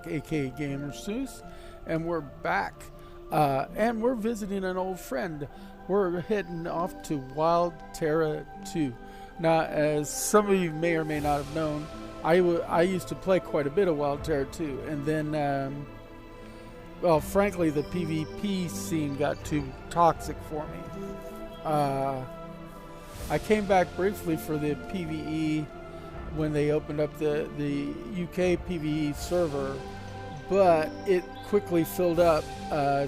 aka Gamer Seuss, and we're back. And we're visiting an old friend. We're heading off to Wild Terra 2. Now, as some of you may or may not have known, I used to play quite a bit of Wild Terra 2, and then, well, frankly, the PvP scene got too toxic for me. I came back briefly for the PvE when they opened up the UK PvE server, but it quickly filled up,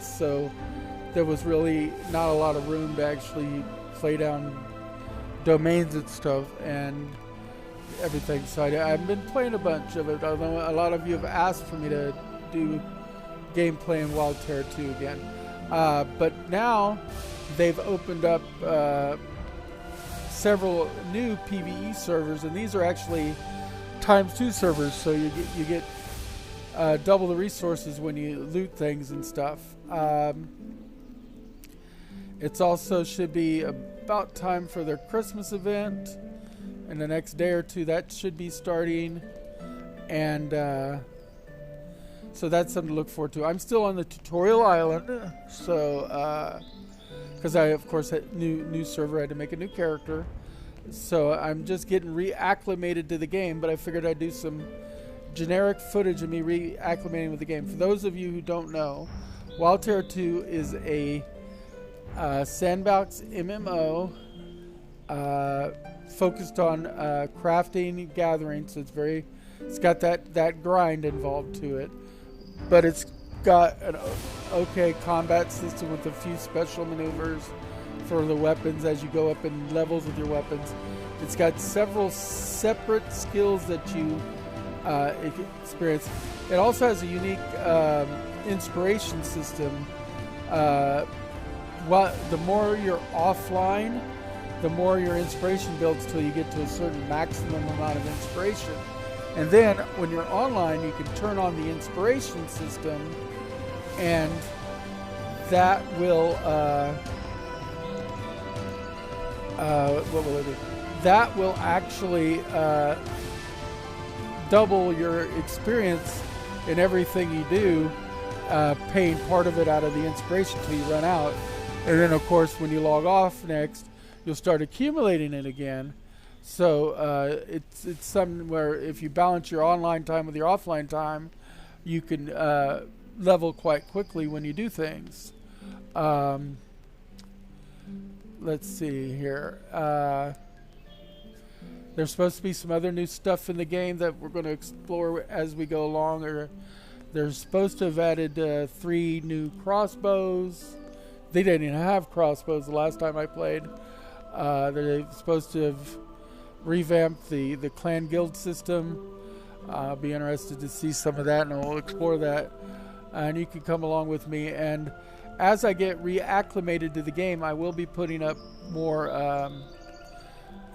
so there was really not a lot of room to actually play down domains and stuff and everything. So I've been playing a bunch of it, although a lot of you have asked for me to do gameplay in Wild Terra 2 again. But now they've opened up several new PvE servers, and these are actually ×2 servers, so you get double the resources when you loot things and stuff. It's also should be about time for their Christmas event in the next day or two. That should be starting, and so that's something to look forward to. I'm still on the tutorial island, so because I, of course, had new server, I had to make a new character. So I'm just getting reacclimated to the game, but I figured I'd do some generic footage of me reacclimating with the game. For those of you who don't know, Wild Terra 2 is a sandbox MMO focused on crafting and gathering, so it's got that grind involved to it, but it's got an okay combat system with a few special maneuvers for the weapons as you go up in levels with your weapons. It's got several separate skills that you experience. It also has a unique inspiration system. The more you're offline, the more your inspiration builds till you get to a certain maximum amount of inspiration. And then when you're online, you can turn on the inspiration system, and that will what will it do? That will actually double your experience in everything you do, paying part of it out of the inspiration till you run out. And then, of course, when you log off next, you'll start accumulating it again. So it's something where if you balance your online time with your offline time, you can level quite quickly when you do things. Let's see here. There's supposed to be some other new stuff in the game that we're going to explore as we go along. Or they're supposed to have added 3 new crossbows. They didn't even have crossbows the last time I played. They're supposed to have revamped the clan guild system. I'll be interested to see some of that, and we'll explore that. And you can come along with me. And as I get reacclimated to the game, I will be putting up more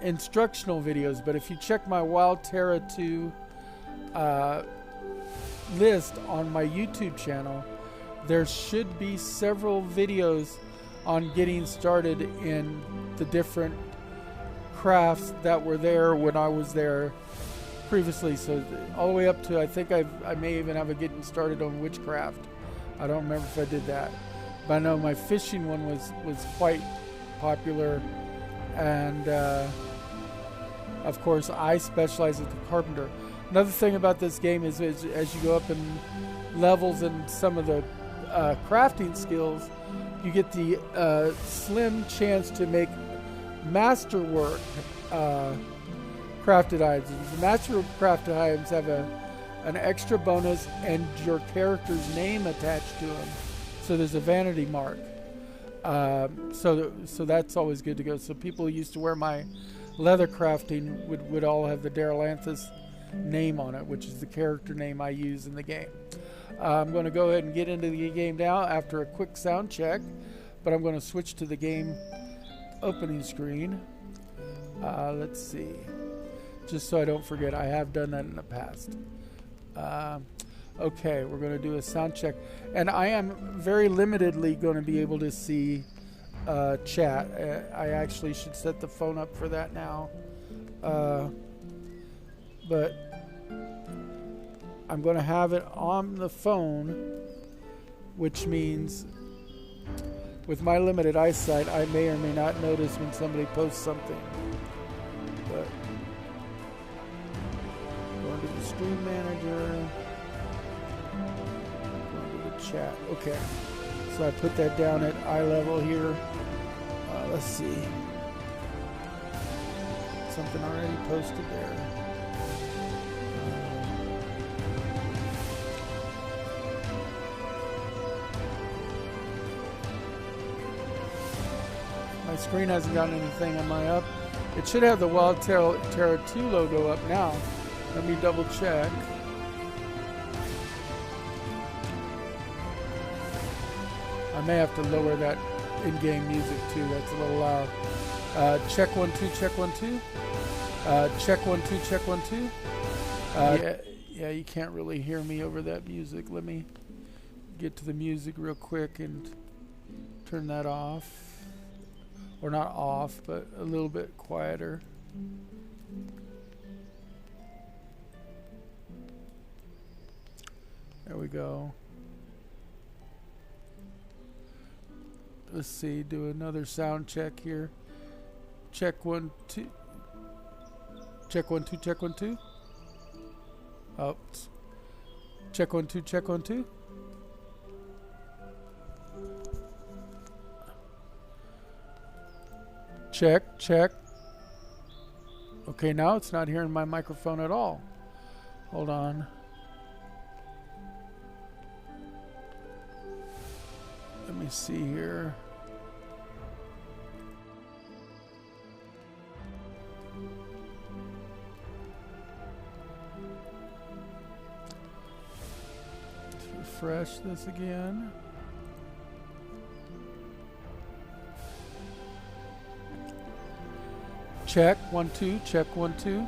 instructional videos. But if you check my Wild Terra 2 list on my YouTube channel, there should be several videos on getting started in the different crafts that were there when I was there previously. So all the way up to, I think I may even have a getting started on witchcraft. I don't remember if I did that, but I know my fishing one was quite popular. And of course, I specialize as a carpenter. Another thing about this game is as you go up in levels and some of the crafting skills, you get the slim chance to make masterwork crafted items. The masterwork crafted items have an extra bonus and your character's name attached to them, so there's a vanity mark. So that's always good to go. So people who used to wear my leather crafting would all have the Darylanthus name on it, which is the character name I use in the game. I'm going to go ahead and get into the game now after a quick sound check, but I'm going to switch to the game opening screen. Let's see, just so I don't forget. I have done that in the past. Okay, we're going to do a sound check, and I am very limitedly going to be able to see chat. I actually should set the phone up for that now, but I'm going to have it on the phone, which means with my limited eyesight, I may or may not notice when somebody posts something. But going to the stream manager, going to the chat. Okay, so I put that down at eye level here. Let's see. Something already posted there. My screen hasn't gotten anything on my up. It should have the Wild Terra 2 logo up now. Let me double check. I may have to lower that in-game music too. That's a little loud. Check 1 2, check 1 2. Check 1 2, check 1 2. Yeah, you can't really hear me over that music. Let me get to the music real quick and turn that off. Or not off, but a little bit quieter. There we go. Let's see, do another sound check here. Check 1 2. Check 1 2, check 1 2. Oh. Check 1 2, check 1 2. Check, check. Okay, now it's not hearing my microphone at all. Hold on. Let me see here. Let's refresh this again. Check 1 2, check 1 2.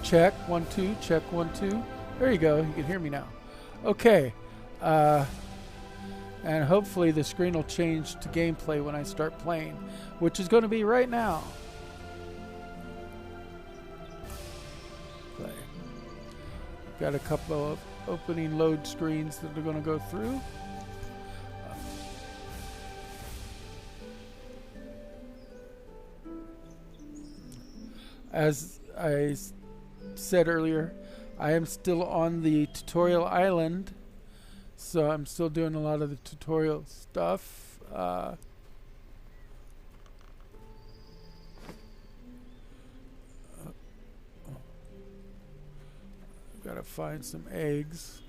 Check 1 2, check 1 2. There you go. You can hear me now. Okay. And hopefully the screen will change to gameplay when I start playing, which is going to be right now. Play. Got a couple of opening load screens that are going to go through. As I said earlier, I am still on the tutorial island, so I'm still doing a lot of the tutorial stuff. Gotta find some eggs.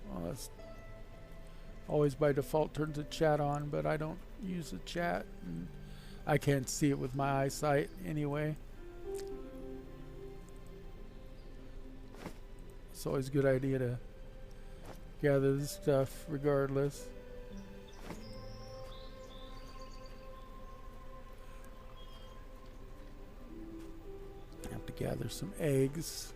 Well, that's always by default turns the chat on, but I don't use the chat, and I can't see it with my eyesight anyway. It's always a good idea to gather this stuff regardless. I have to gather some eggs.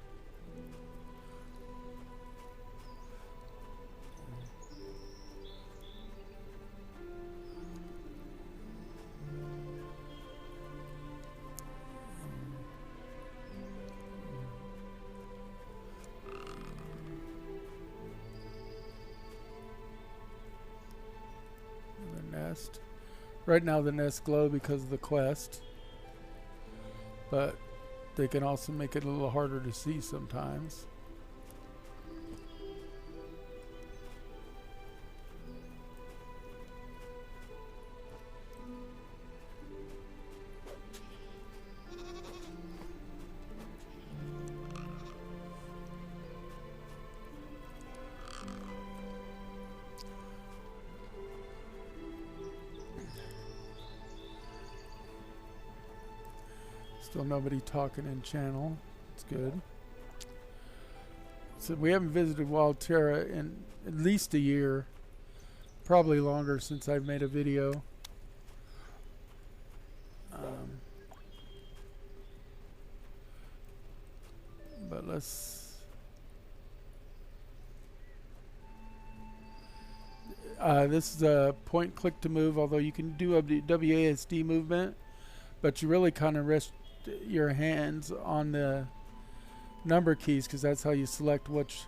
Right now the nests glow because of the quest, but they can also make it a little harder to see sometimes. Still nobody talking in channel. It's good. So we haven't visited Wild Terra in at least a year. Probably longer since I've made a video. But let's... This is a point click to move, although you can do a WASD movement, but you really kind of rest your hands on the number keys because that's how you select which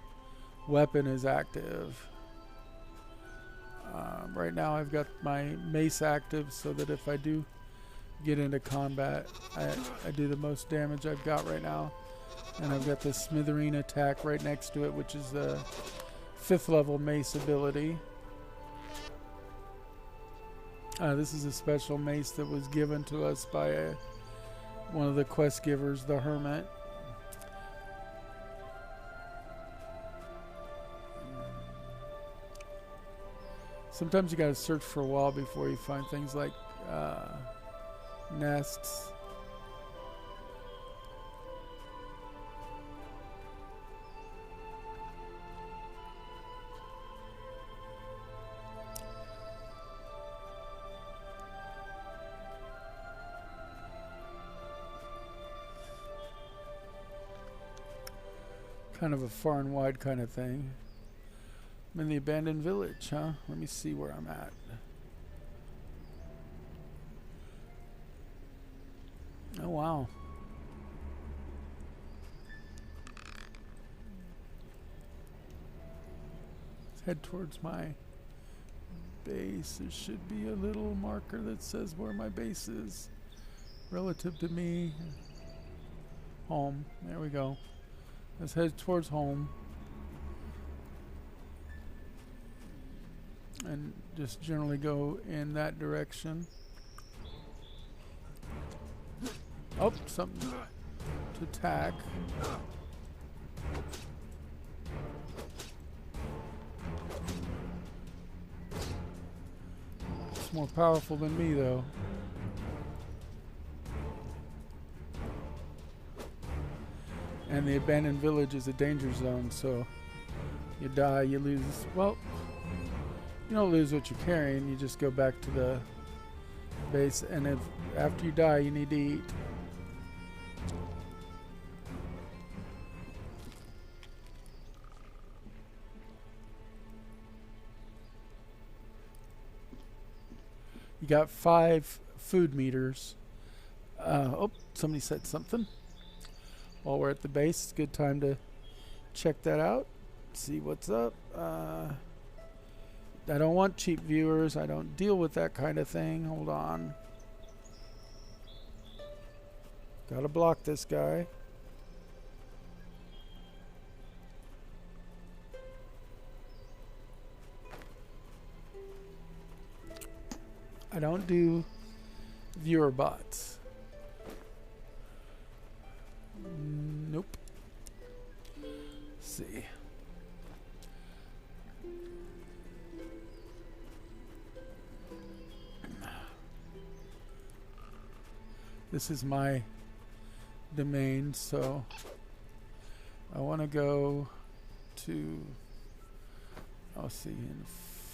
weapon is active. Right now I've got my mace active so that if I do get into combat, I do the most damage I've got right now. And I've got the Smithereen attack right next to it, which is the 5th level mace ability. This is a special mace that was given to us by one of the quest givers, the Hermit. Sometimes you gotta search for a while before you find things like nests. Kind of a far and wide kind of thing. I'm in the abandoned village, huh? Let me see where I'm at. Oh, wow. Let's head towards my base. There should be a little marker that says where my base is relative to me. Home. There we go. Let's head towards home. And just generally go in that direction. Oh, something to attack. It's more powerful than me, though. And the abandoned village is a danger zone, so you die, you lose. Well, you don't lose what you're carrying, you just go back to the base, and if after you die you need to eat. You got 5 food meters. Oh, somebody said something. While we're at the base, it's a good time to check that out, see what's up. I don't want cheap viewers. I don't deal with that kind of thing. Hold on. Gotta block this guy. I don't do viewer bots. Nope. Let's see. This is my domain, so I want to go to, I'll see, in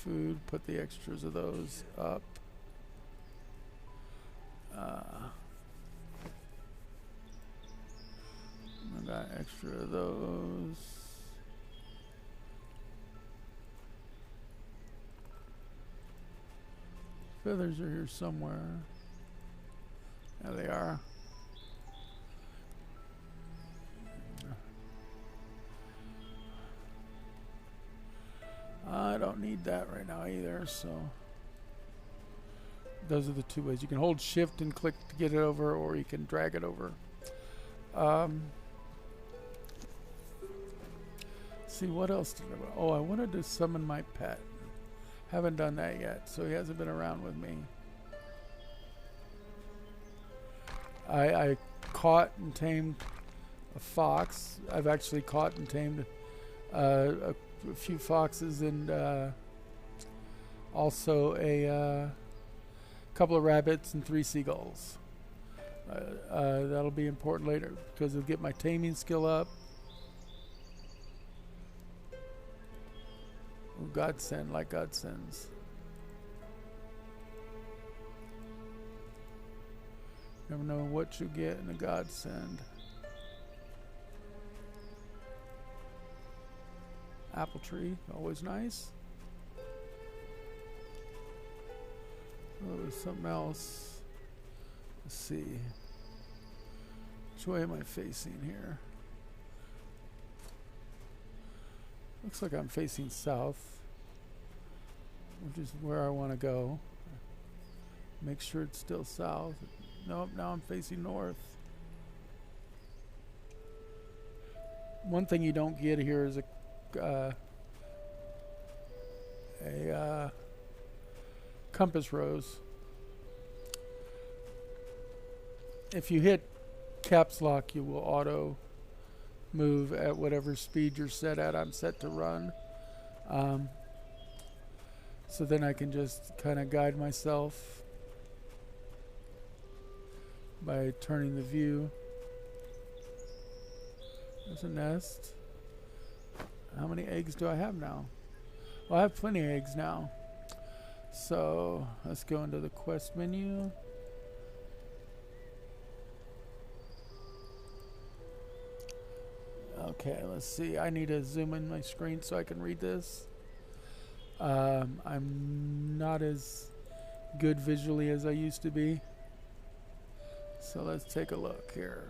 food, put the extras of those up. I got extra of those. Feathers are here somewhere. There they are. I don't need that right now either, so those are the 2 ways. You can hold shift and click to get it over, or you can drag it over. See, what else did I... Oh, I wanted to summon my pet. Haven't done that yet, so he hasn't been around with me. I caught and tamed a fox. I've actually caught and tamed a few foxes, and also a couple of rabbits and 3 seagulls. That'll be important later because it'll get my taming skill up. Ooh, godsend, like God sends. Never know what you get in a godsend. Apple tree, always nice. there was something else. Let's see. Which way am I facing here? Looks like I'm facing south, which is where I want to go. Make sure it's still south. Nope, now I'm facing north. One thing you don't get here is a compass rose. If you hit caps lock, you will auto move at whatever speed you're set at. I'm set to run. So then I can just kind of guide myself by turning the view. There's a nest. How many eggs do I have now? Well, I have plenty of eggs now. So let's go into the quest menu. Okay, let's see. I need to zoom in my screen so I can read this. I'm not as good visually as I used to be. So let's take a look here.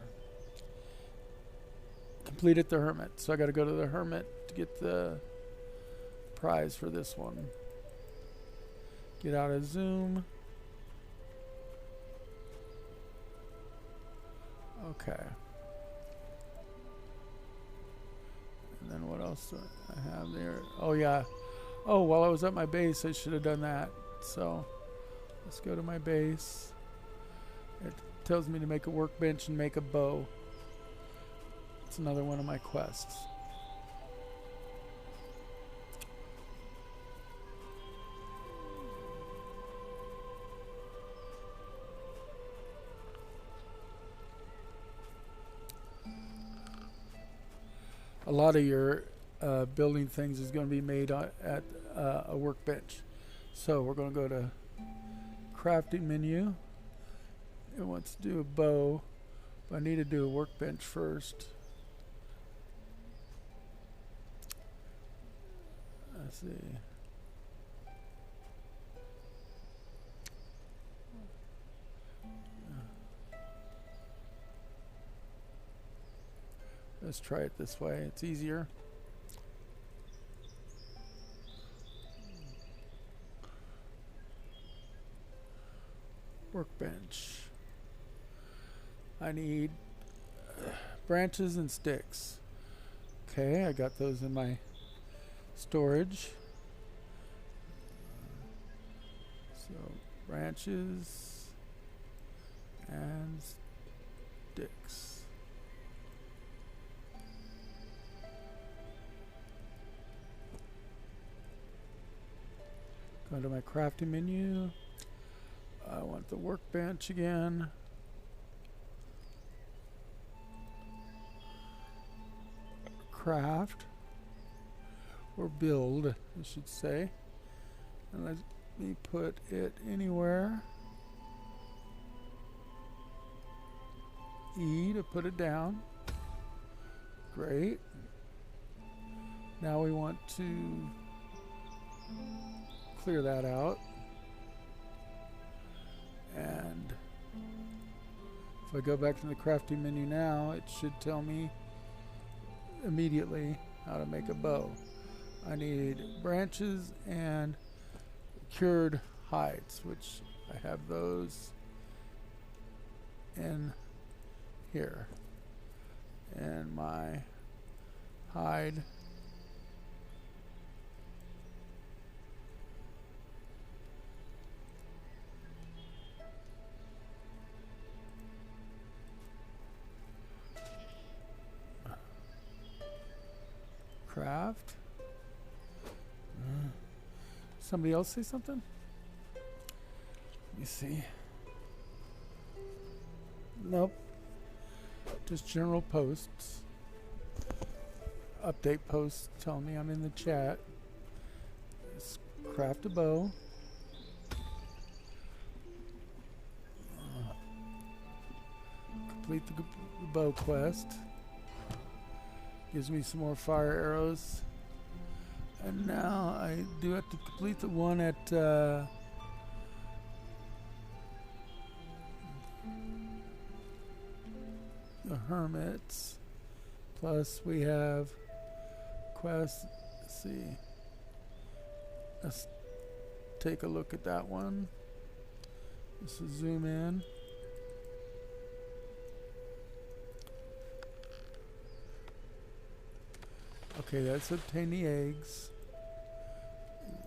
Completed the hermit. So I got to go to the hermit to get the prize for this one. Get out of zoom. Okay. And then what else do I have there? Oh yeah. Oh, while I was at my base, I should have done that. So let's go to my base. It tells me to make a workbench and make a bow. It's another one of my quests. A lot of your building things is going to be made at a workbench. So we're going to go to crafting menu. It wants to do a bow, but I need to do a workbench first. Let's see. Let's try it this way. It's easier. Workbench. I need branches and sticks. Okay, I got those in my storage. So branches and sticks. Go to my crafting menu. I want the workbench again. Craft or build, I should say. And let me put it anywhere. E to put it down. Great. Now we want to clear that out. And if I go back to the crafting menu now, it should tell me immediately how to make a bow. I need branches and cured hides, which I have those in here. And my hide craft. Somebody else say something? Let me see. Nope. Just general posts. Update posts telling me I'm in the chat. Let's craft a bow. Complete the bow quest. Gives me some more fire arrows. And now I do have to complete the one at the hermits. Plus we have quest. Let's see. Let's take a look at that one. Let's zoom in. Okay, that's obtain the eggs.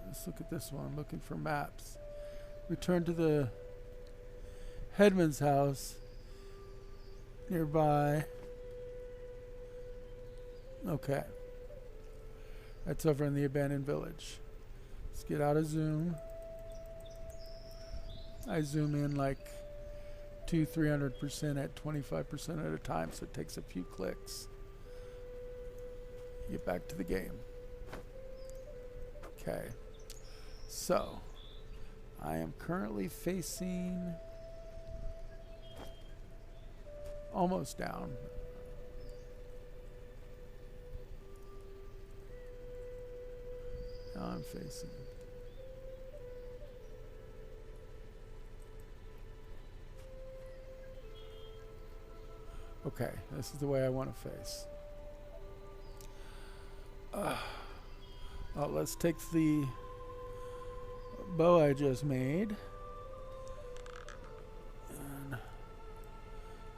Let's look at this one. Looking for maps. Return to the headman's house nearby. Okay. That's over in the abandoned village. Let's get out of zoom. I zoom in like 300% at 25% at a time, so it takes a few clicks. Get back to the game. Okay. So, I am currently facing almost down. Now I'm facing. Okay, this is the way I want to face. Let's take the bow I just made and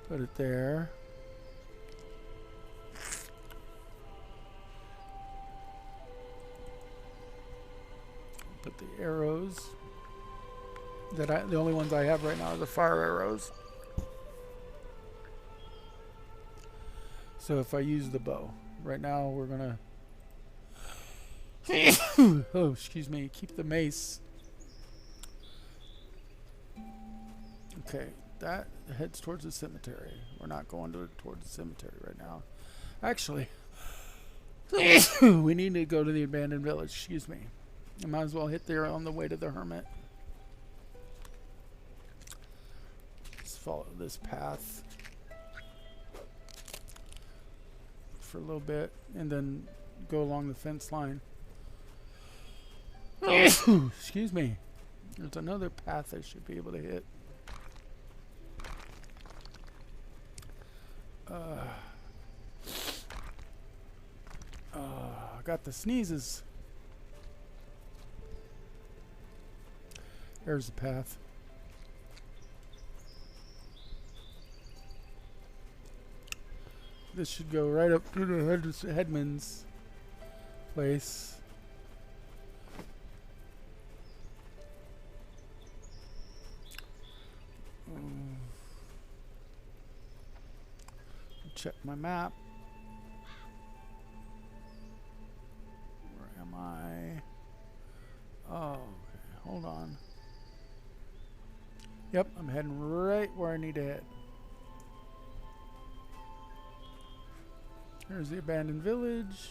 put it there. Put the arrows that the only ones I have right now are the fire arrows. So if I use the bow, right now we're gonna oh, excuse me, keep the mace. Okay, that heads towards the cemetery. We're not going towards the cemetery right now. Actually, we need to go to the abandoned village. Excuse me. I might as well hit there on the way to the hermit. Let's follow this path for a little bit and then go along the fence line. Excuse me. There's another path I should be able to hit. I got the sneezes. There's the path. This should go right up to the headman's place. Check my map. Where am I? Oh, okay. Hold on. Yep, I'm heading right where I need to head. There's the abandoned village.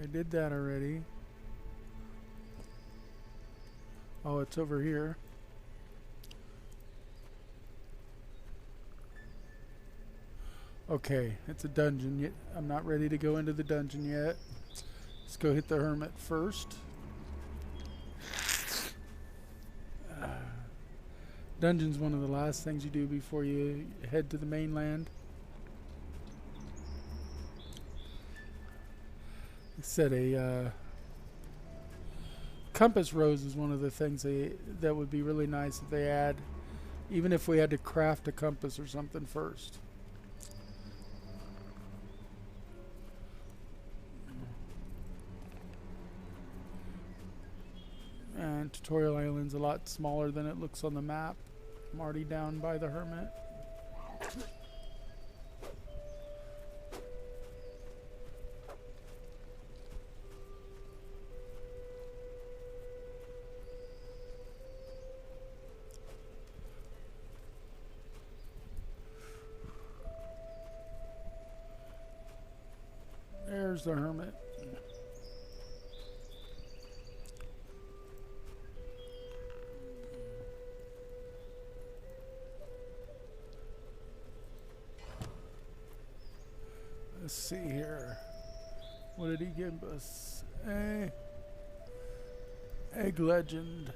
I did that already. Oh, it's over here. Okay, it's a dungeon. Yet I'm not ready to go into the dungeon yet. Let's go hit the hermit first. Dungeon's one of the last things you do before you head to the mainland. I said a compass rose is one of the things that would be really nice if they add, even if we had to craft a compass or something first. And Tutorial Island's a lot smaller than it looks on the map. I'm already down by the hermit. There's the hermit. Let's see here. What did he give us? Egg legend.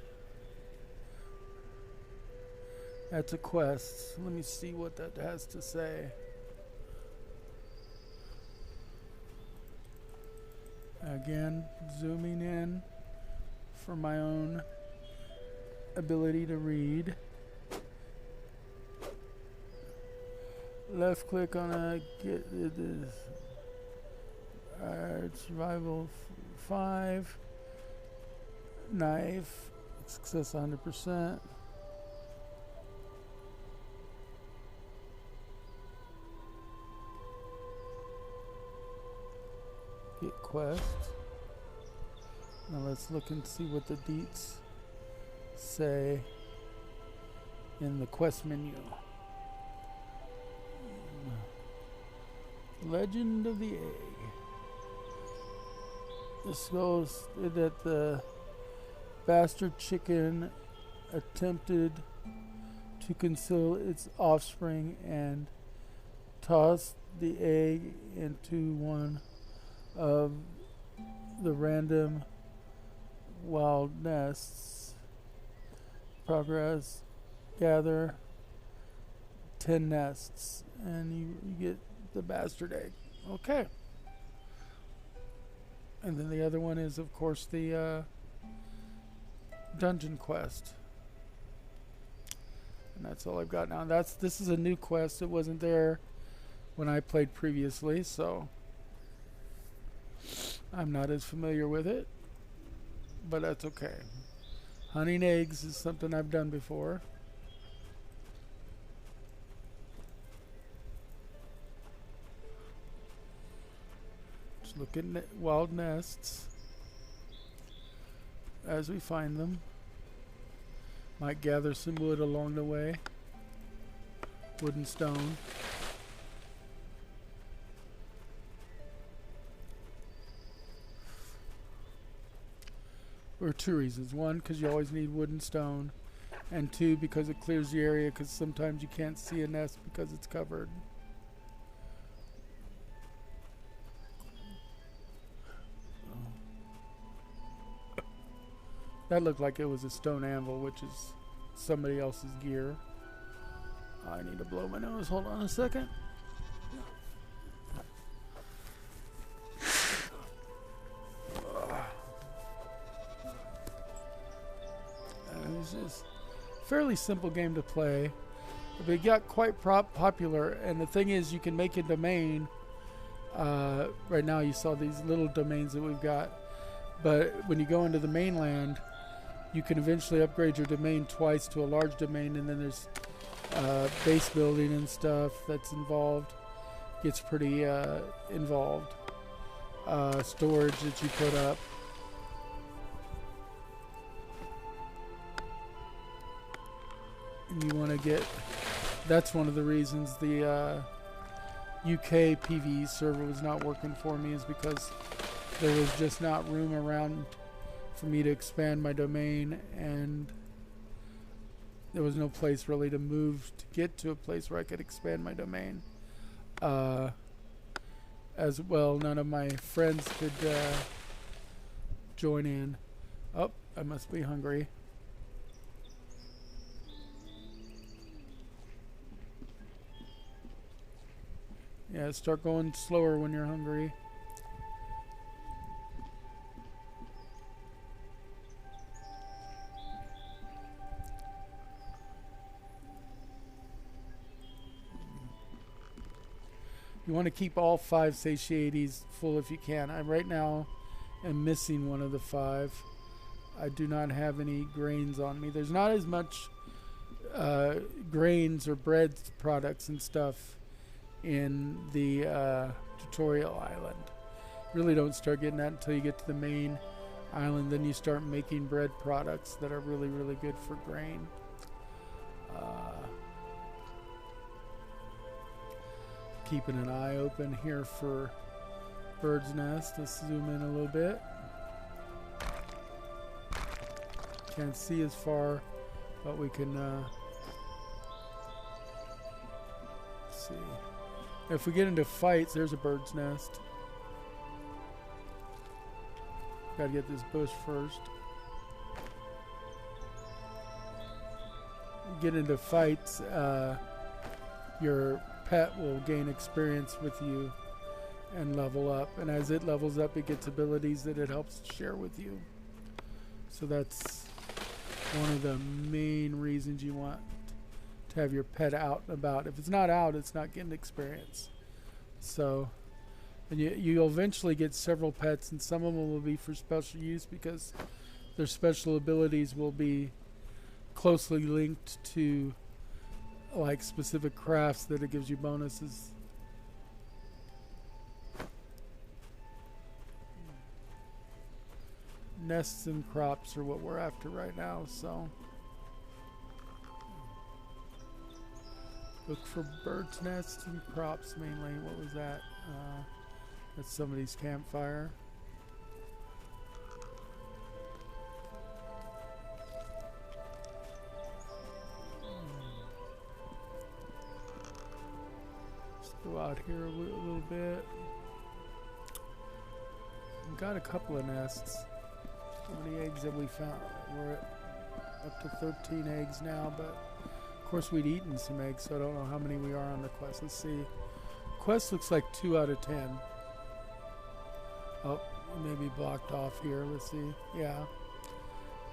That's a quest. Let me see what that has to say. Again, zooming in for my own ability to read. Left click on a get this. Survival 5. Knife. Success 100%. Get quest. Now let's look and see what the deets say in the quest menu. Legend of the Egg. This goes that the bastard chicken attempted to conceal its offspring and tossed the egg into one of the random wild nests. Progress, gather 10 nests, and you get the bastard egg. Okay. And then the other one is, of course, the dungeon quest. And that's all I've got now. This is a new quest. It wasn't there when I played previously, so I'm not as familiar with it. But that's okay. Hunting eggs is something I've done before. Just looking at wild nests as we find them. Might gather some wood along the way. Wood and stone. For 2 reasons. 1, because you always need wood and stone. And 2, because it clears the area, because sometimes you can't see a nest because it's covered. That looked like it was a stone anvil, which is somebody else's gear. I need to blow my nose. Hold on a second. It's just a fairly simple game to play, but it got quite popular. And the thing is, you can make a domain. Right now, you saw these little domains that we've got, but when you go into the mainland, you can eventually upgrade your domain twice to a large domain, and then there's base building and stuff that's involved. Gets pretty involved. Storage that you put up. And you want to get... That's one of the reasons the UK PvE server was not working for me, is because there was just not room around for me to expand my domain, and there was no place really to move to get to a place where I could expand my domain. As well, none of my friends could join in. Oh, I must be hungry. Yeah, start going slower when you're hungry. You want to keep all 5 satiates full if you can. I right now am missing one of the 5. I do not have any grains on me. There's not as much grains or bread products and stuff in the tutorial island. Really don't start getting that until you get to the main island. Then you start making bread products that are really, really good for grain. Keeping an eye open here for bird's nest. Let's zoom in a little bit. Can't see as far, but we can see. If we get into fights, there's a bird's nest. Gotta get this bush first. Get into fights, your pet will gain experience with you and level up. And as it levels up, it gets abilities that it helps share with you. So that's one of the main reasons you want to have your pet out and about. If it's not out, it's not getting experience. So, and you'll eventually get several pets, and some of them will be for special use because their special abilities will be closely linked to like specific crafts that it gives you bonuses. Nests and crops are what we're after right now, so look for birds' nests and crops mainly. What was that? That's somebody's campfire. Let's go out here a little bit. We've got a couple of nests. How many eggs have we found? We're at up to 13 eggs now, but of course we'd eaten some eggs, so I don't know how many we are on the quest. Let's see. Quest looks like 2 out of 10. Oh, maybe blocked off here. Let's see. Yeah,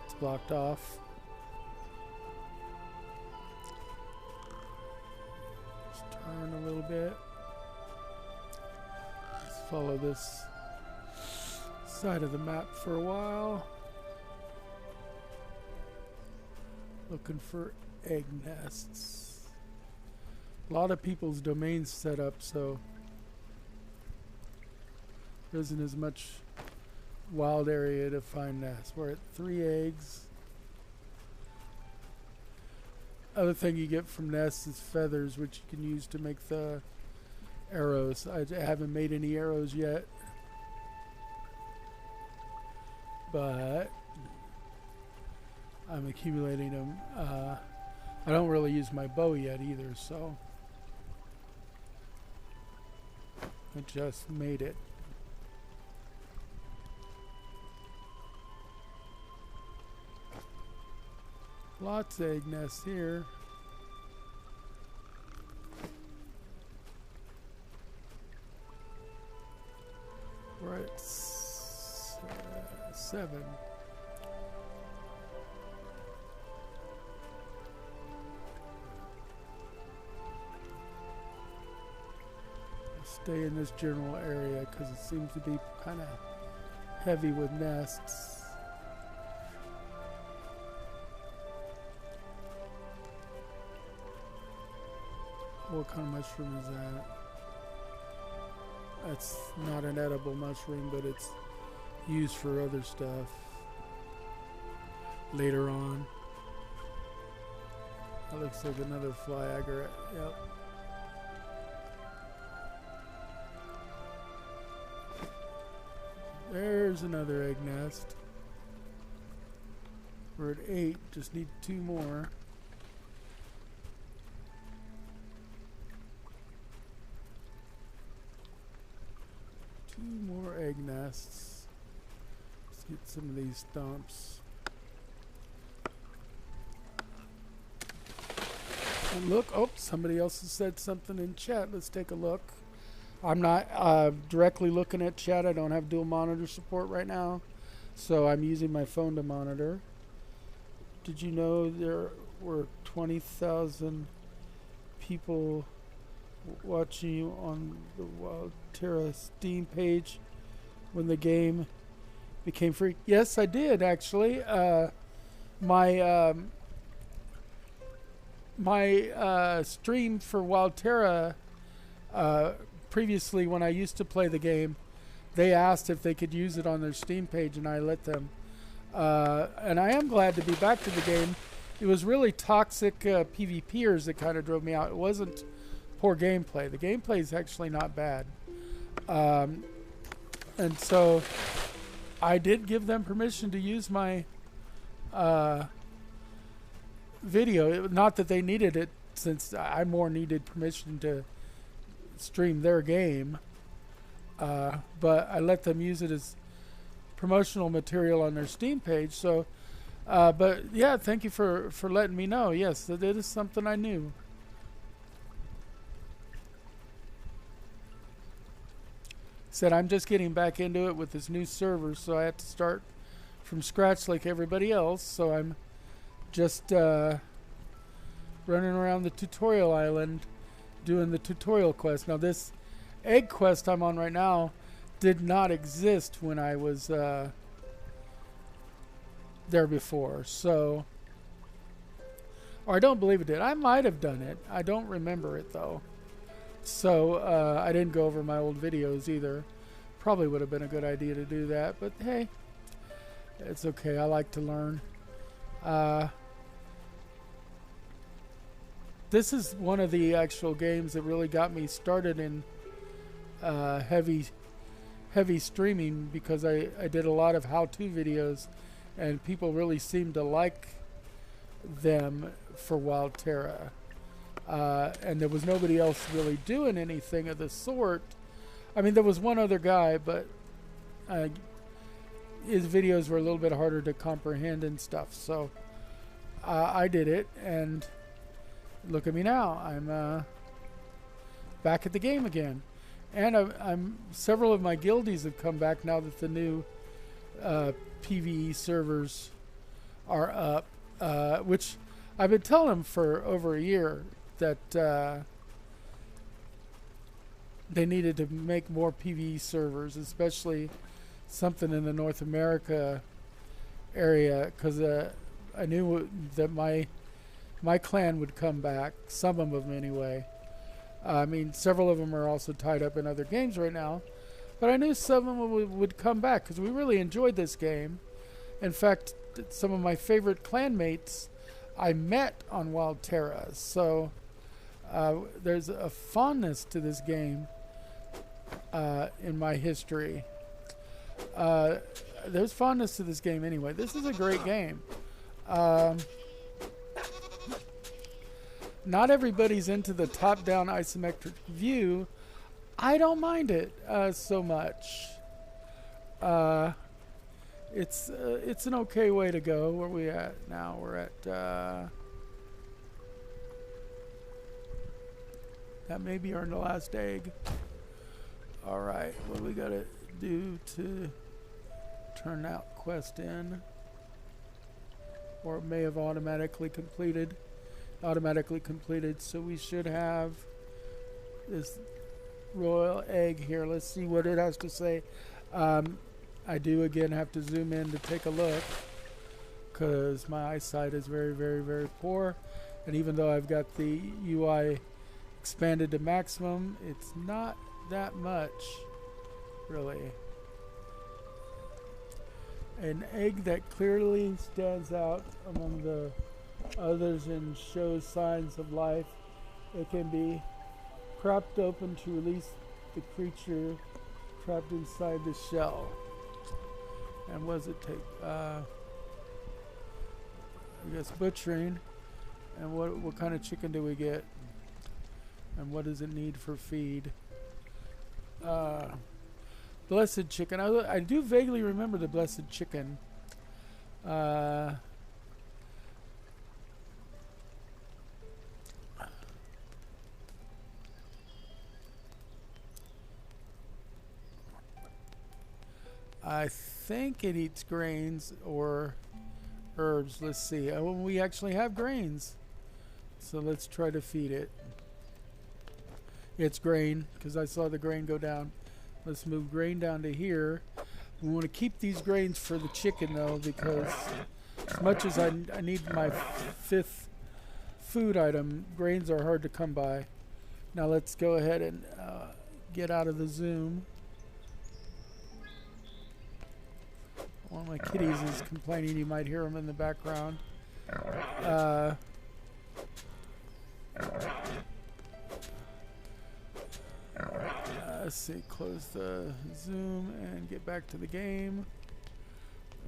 it's blocked off. Just turn a little bit. Let's follow this side of the map for a while. Looking for egg nests. A lot of people's domains set up, so there isn't as much wild area to find nests. We're at 3 eggs. Other thing you get from nests is feathers, which you can use to make the arrows. I haven't made any arrows yet, but I'm accumulating them. I don't really use my bow yet either, so I just made it. Lots of egg nests here. We're at 7. Stay in this general area because it seems to be kind of heavy with nests. What kind of mushroom is that? That's not an edible mushroom, but it's used for other stuff later on. That looks like another fly agate. Yep. There's another egg nest. We're at 8, just need 2 more. Egg nests. Let's get some of these stumps. And look, oh, somebody else has said something in chat. Let's take a look. I'm not directly looking at chat. I don't have dual monitor support right now, so I'm using my phone to monitor. Did you know there were 20,000 people watching you on the Wild Terra Steam page when the game became free? Yes, I did actually. My stream for Wild Terra, previously when I used to play the game, they asked if they could use it on their Steam page, and I let them. And I am glad to be back to the game. It was really toxic PvPers that kind of drove me out. It wasn't poor gameplay. The gameplay is actually not bad. And so I did give them permission to use my video. Not that they needed it, since I more needed permission to stream their game. But I let them use it as promotional material on their Steam page. So, but yeah, thank you for letting me know. Yes, that is something I knew. Said I'm just getting back into it with this new server, so I have to start from scratch like everybody else. So I'm just running around the tutorial island doing the tutorial quest. Now this egg quest I'm on right now did not exist when I was there before. So, or I don't believe it did. I might have done it. I don't remember it though. So I didn't go over my old videos either. Probably would have been a good idea to do that, but hey, it's okay. I like to learn. This is one of the actual games that really got me started in heavy streaming, because I did a lot of how-to videos, and people really seemed to like them for Wild Terra. And there was nobody else really doing anything of the sort. I mean, there was one other guy, but his videos were a little bit harder to comprehend and stuff. So I did it, and look at me now. I'm back at the game again. And I'm several of my guildies have come back now that the new PvE servers are up, which I've been telling them for over a year that they needed to make more PvE servers, especially something in the North America area, because I knew that my clan would come back, some of them anyway. I mean, several of them are also tied up in other games right now, but I knew some of them would come back because we really enjoyed this game. In fact, some of my favorite clanmates I met on Wild Terra, so there's a fondness to this game in my history. There's fondness to this game anyway. This is a great game. Not everybody's into the top-down isometric view. I don't mind it so much. It's an okay way to go. Where are we at now? We're at that may be our last egg. All right, what do we gotta do to turn that quest in? Or it may have automatically completed. So we should have this royal egg here. Let's see what it has to say. I do again have to zoom in to take a look, because my eyesight is very, very, very poor, and even though I've got the UI expanded to maximum, it's not that much really. An egg that clearly stands out among the others and shows signs of life. It can be cracked open to release the creature trapped inside the shell. And what does it take? I guess butchering. And what kind of chicken do we get? And what does it need for feed? Blessed chicken. I do vaguely remember the blessed chicken. I think it eats grains or herbs. Let's see. Oh, we actually have grains. So let's try to feed it. It's grain, because I saw the grain go down. Let's move grain down to here. We want to keep these grains for the chicken, though, because as much as I need my fifth food item, grains are hard to come by. Now let's go ahead and get out of the zoom. One of my kitties is complaining. You might hear him in the background. Let's see, close the zoom and get back to the game.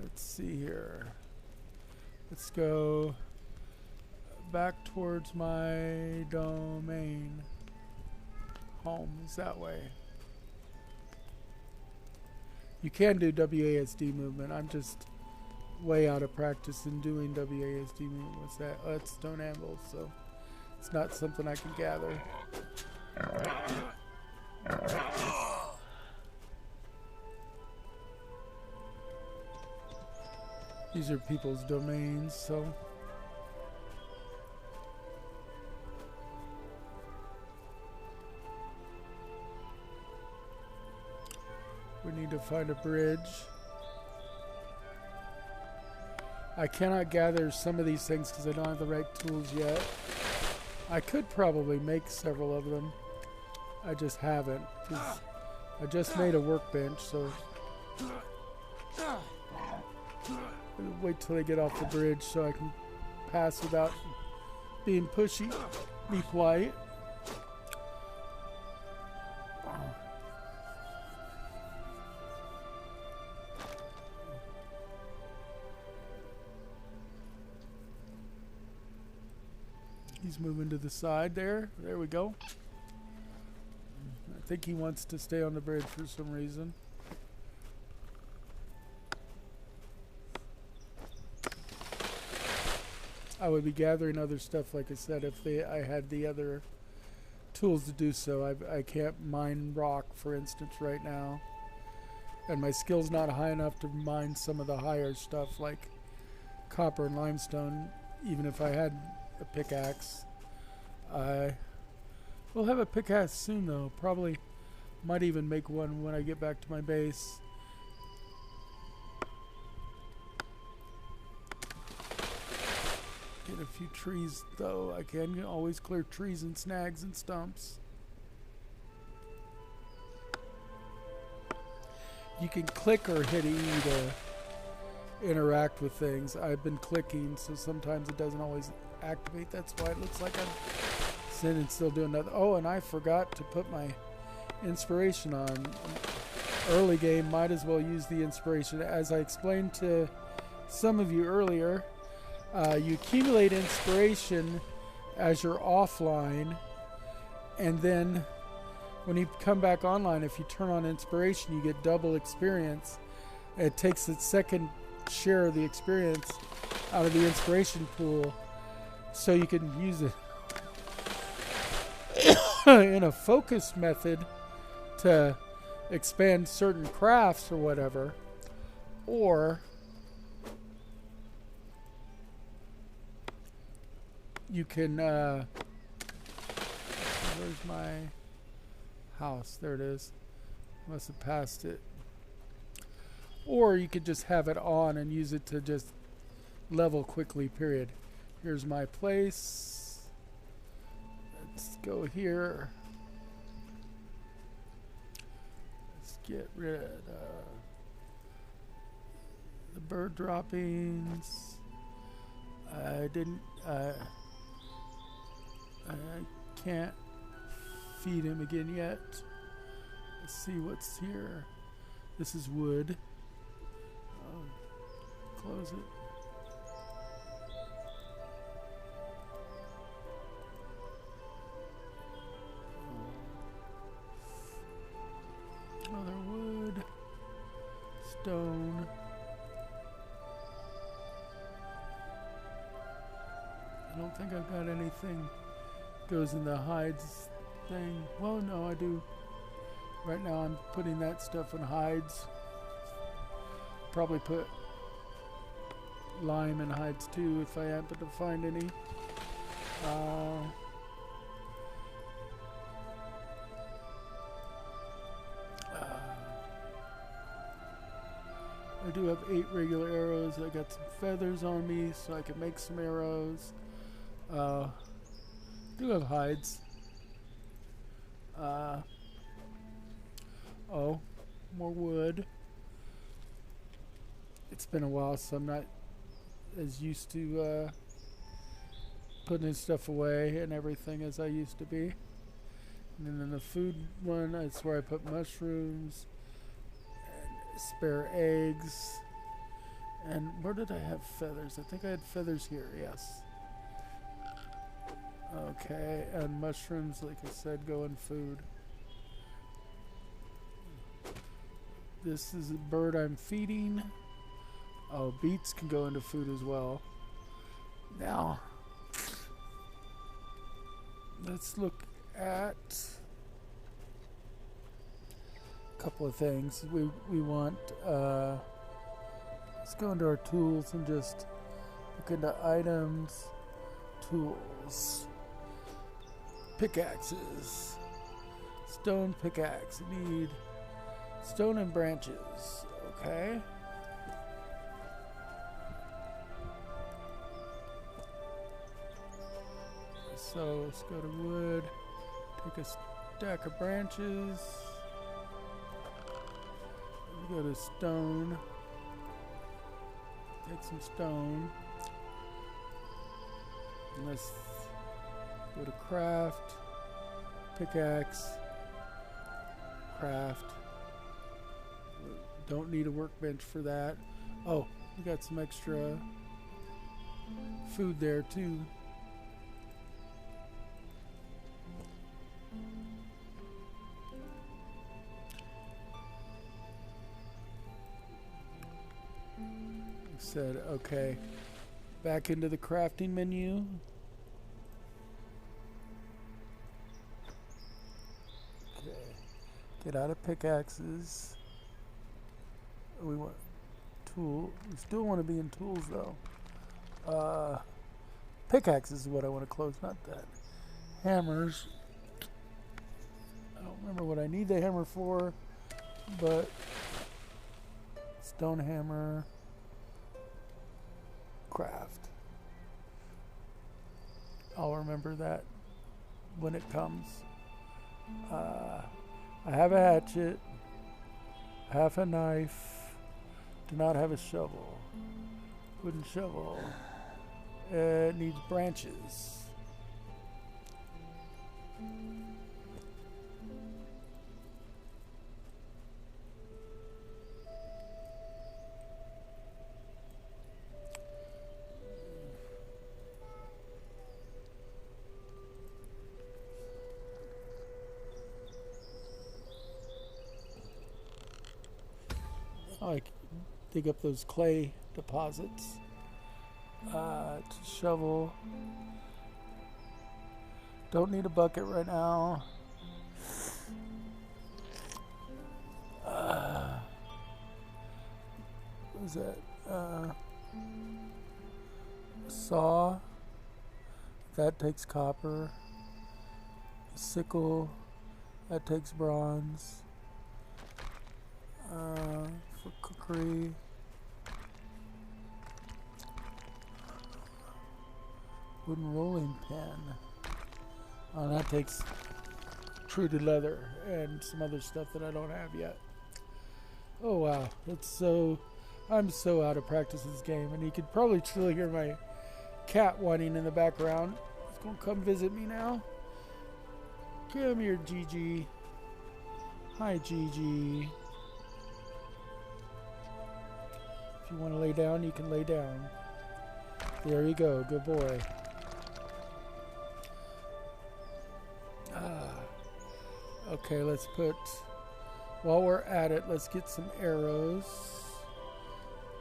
Let's see here. Let's go back towards my domain. Home is that way. You can do WASD movement. I'm just way out of practice in doing WASD movement. What's that? Oh, that's stone anvil, so it's not something I can gather. These are people's domains, so we need to find a bridge. I cannot gather some of these things because I don't have the right tools yet. I could probably make several of them. I just haven't. I just made a workbench, so I'll wait till I get off the bridge so I can pass without being pushy. Be polite. He's moving to the side there. There we go. I think he wants to stay on the bridge for some reason. I would be gathering other stuff, like I said, if I had the other tools to do so. I can't mine rock, for instance, right now. And my skill's not high enough to mine some of the higher stuff, like copper and limestone, even if I had a pickaxe. I will have a pickaxe soon, though. Probably might even make one when I get back to my base. Get a few trees, though. I can always clear trees and snags and stumps. You can click or hit E to interact with things. I've been clicking, so sometimes it doesn't always activate. That's why it looks like I'm sitting and still doing nothing. Oh, and I forgot to put my inspiration on. Early game, might as well use the inspiration. As I explained to some of you earlier, you accumulate inspiration as you're offline, and then when you come back online, if you turn on inspiration, you get double experience. It takes the second share of the experience out of the inspiration pool, so you can use it in a focused method to expand certain crafts or whatever, or you can where's my house? There it is. Must have passed it. Or you could just have it on and use it to just level quickly, period. Here's my place. Let's go here. Let's get rid of the bird droppings. I can't feed him again yet. Let's see what's here. This is wood. Close it. Other wood. Stone. I don't think I've got anything goes in the hides thing. Well, no, I do. Right now I'm putting that stuff in hides. Probably put lime in hides too if I happen to find any. I do have 8 regular arrows. I got some feathers on me so I can make some arrows. Do have hides. Oh, more wood. It's been a while, so I'm not as used to putting stuff away and everything as I used to be. And then the food one, that's where I put mushrooms and spare eggs. And where did I have feathers? I think I had feathers here, yes. Okay, and mushrooms, like I said, go in food. This is a bird I'm feeding. Oh, beets can go into food as well. Now, let's look at a couple of things. We want, let's go into our tools and just look into items, tools, pickaxes, stone pickaxe. You need stone and branches, okay? So let's go to wood, take a stack of branches, we go to stone, take some stone, and let's go to craft, pickaxe, craft. Don't need a workbench for that. Oh, we got some extra food there too. Said okay, back into the crafting menu. Okay, get out of pickaxes. We want tool. We still want to be in tools though. Pickaxes is what I want to close, not that. Hammers. I don't remember what I need the hammer for, but stone hammer. Craft. I'll remember that when it comes. I have a hatchet, half a knife, do not have a shovel. Wooden shovel. It needs branches. I dig up those clay deposits. To shovel. Don't need a bucket right now. What is that? Saw. That takes copper. Sickle. That takes bronze. For cookery. Wooden rolling pin. Oh, that takes treated leather and some other stuff that I don't have yet. Oh wow, I'm so out of practice in this game, and you could probably still hear my cat whining in the background. It's gonna come visit me now. Come here, Gigi. Hi, Gigi. If you want to lay down, you can lay down. There you go, good boy. Okay, let's put, while we're at it, let's get some arrows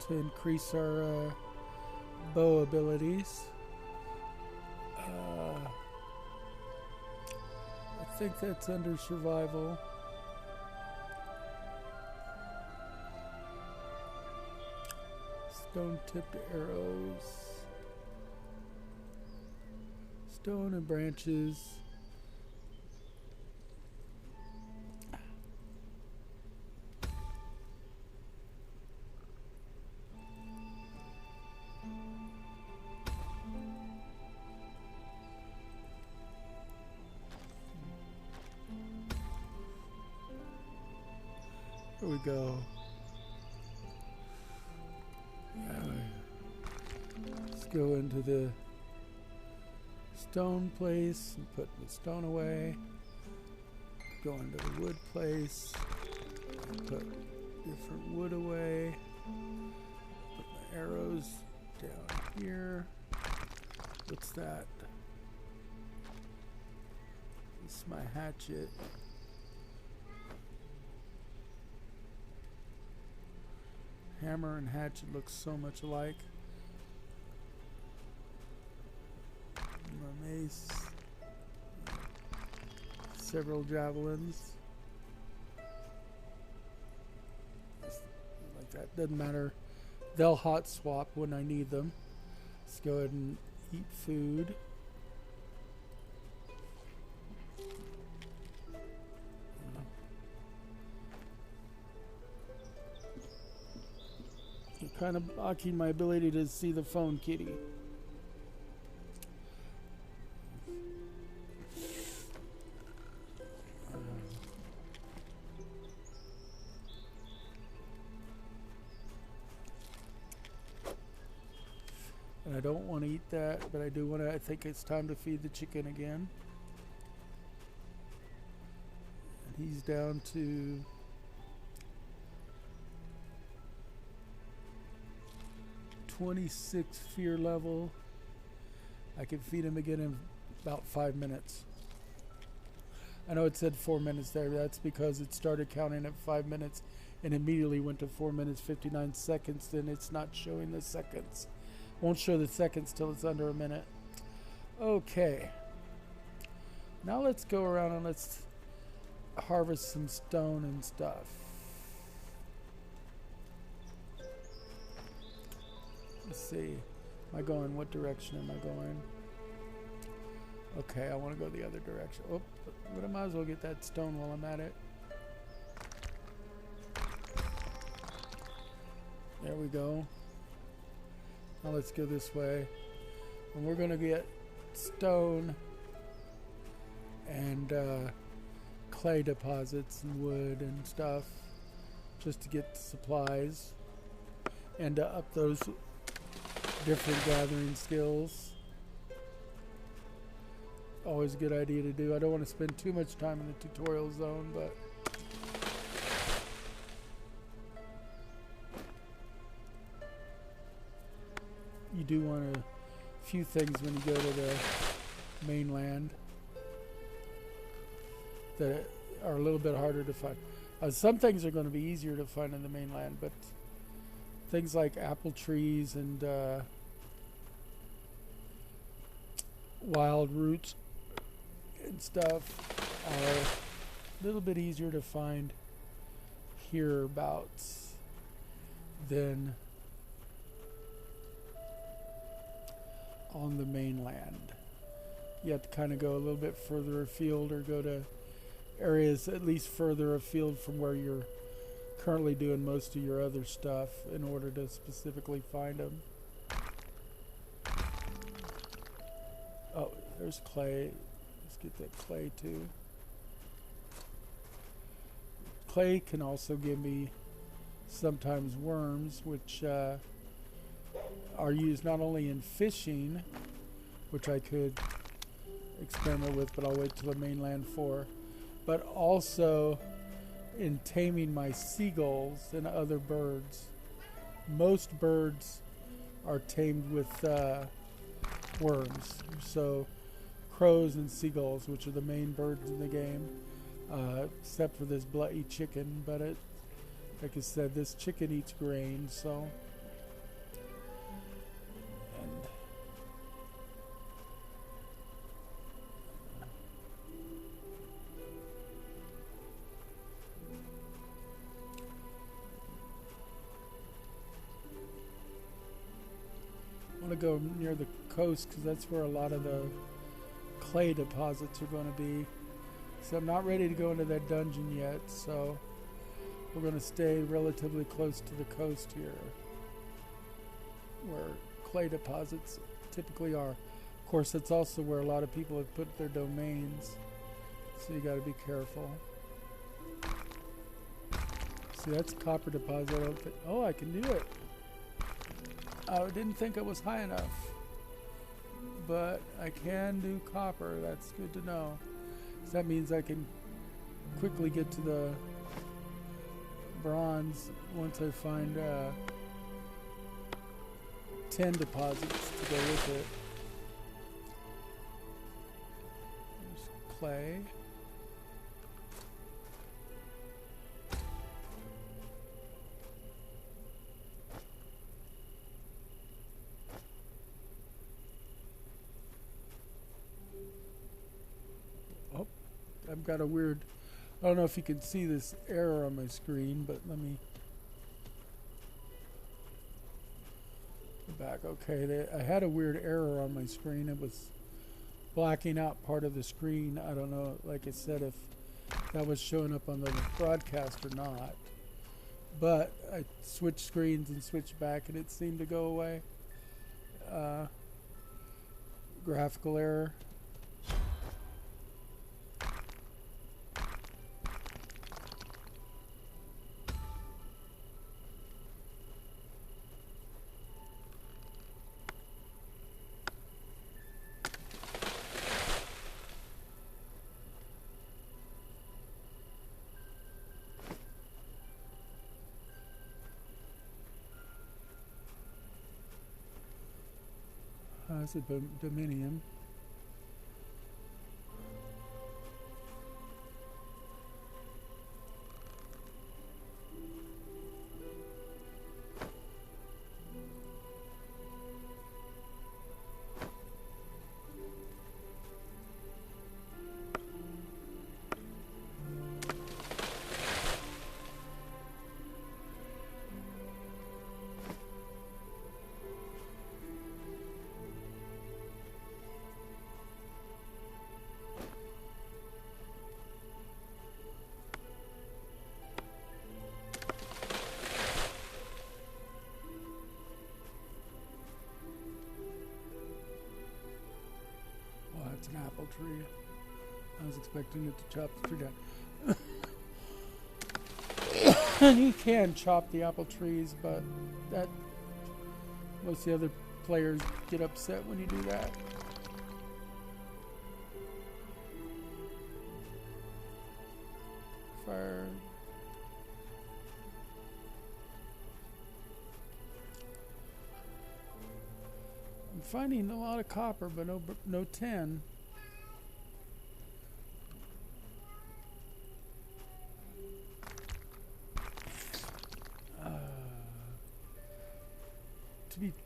to increase our bow abilities. I think that's under survival. Stone-tipped arrows. Stone and branches. Here we go. Let's go into the stone place and put the stone away. Go into the wood place. Put different wood away. Put my arrows down here. What's that? This is my hatchet. Hammer and hatchet look so much alike. My mace. Several javelins. Like that. Doesn't matter. They'll hot swap when I need them. Let's go ahead and eat food. You're kind of blocking my ability to see the phone, kitty. And I don't want to eat that, but I do want to. I think it's time to feed the chicken again. And he's down to 26 fear level. I can feed him again in about 5 minutes. I know it said 4 minutes there. That's because it started counting at 5 minutes and immediately went to 4 minutes 59 seconds. Then it's not showing the seconds. Won't show the seconds till it's under a minute. Okay. Now let's go around and let's harvest some stone and stuff. Let's see. Am I going? What direction am I going? Okay, I want to go the other direction. Oh, but I might as well get that stone while I'm at it. There we go. Now let's go this way. And we're going to get stone and clay deposits and wood and stuff just to get supplies and to up those different gathering skills. Always a good idea to do. I don't want to spend too much time in the tutorial zone, but you do want a few things when you go to the mainland that are a little bit harder to find. Some things are going to be easier to find in the mainland, but things like apple trees and wild roots and stuff are a little bit easier to find hereabouts than on the mainland. You have to kind of go a little bit further afield or go to areas at least further afield from where you're currently doing most of your other stuff in order to specifically find them. Oh, there's clay. Let's get that clay too. Clay can also give me sometimes worms, which are used not only in fishing, which I could experiment with, but I'll wait till the mainland for, but also in taming my seagulls and other birds. Most birds are tamed with worms. So crows and seagulls, which are the main birds in the game, except for this bloody chicken, but it, like I said, this chicken eats grain, so to go near the coast because that's where a lot of the clay deposits are going to be. So I'm not ready to go into that dungeon yet, so we're going to stay relatively close to the coast here where clay deposits typically are. Of course, that's also where a lot of people have put their domains, so you got to be careful. See, that's a copper deposit. I don't think, oh, I can do it. I didn't think it was high enough, but I can do copper. That's good to know. So that means I can quickly get to the bronze once I find 10 deposits to go with it. There's clay. got a weird... I don't know if you can see this error on my screen, but let me... go back. Okay, I had a weird error on my screen. It was blacking out part of the screen. I don't know, like I said, if that was showing up on the broadcast or not. But I switched screens and switched back, and it seemed to go away. Graphical error. It's a Dominion. It's an apple tree. I was expecting it to chop the tree down. And you can chop the apple trees, but that most of the other players get upset when you do that. Fire. I'm finding a lot of copper, but no tin.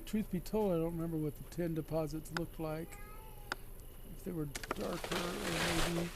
Truth be told, I don't remember what the tin deposits looked like. If they were darker or maybe...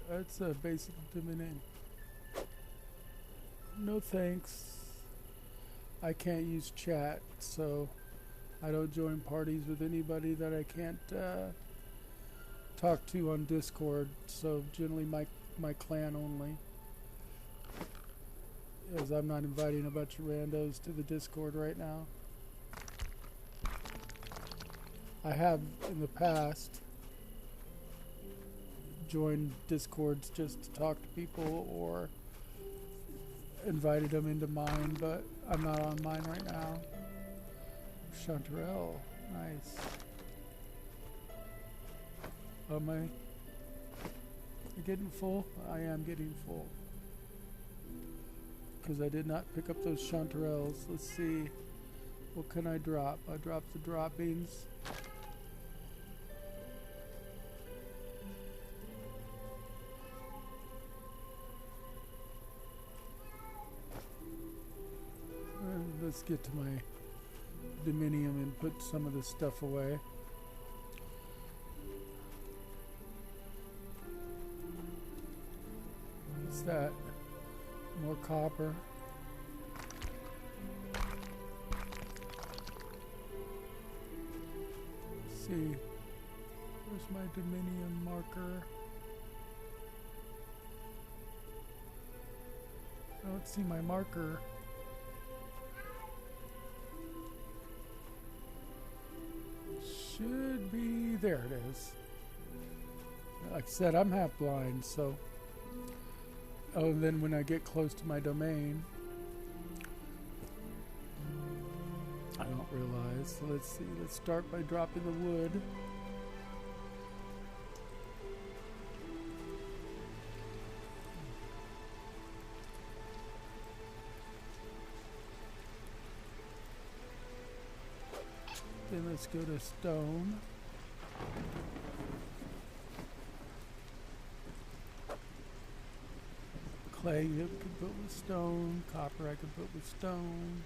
That's a basic Dominion. No thanks. I can't use chat, so I don't join parties with anybody that I can't talk to on Discord. So generally my clan only, as I'm not inviting a bunch of randos to the Discord right now. I have in the past joined Discords just to talk to people or invited them into mine, but I'm not on mine right now. Chanterelle, nice. Am I getting full? I am getting full. Because I did not pick up those chanterelles. Let's see. What can I drop? I dropped the droppings. Let's get to my Dominion and put some of this stuff away. What's that? More copper. Let's see. Where's my Dominion marker? I don't see my marker. Should be, there it is. Like I said, I'm half blind, so. Oh, and then when I get close to my domain, I don't realize. So let's see, let's start by dropping the wood. Then let's go to stone. Clay you can put with stone. Copper I can put with stone.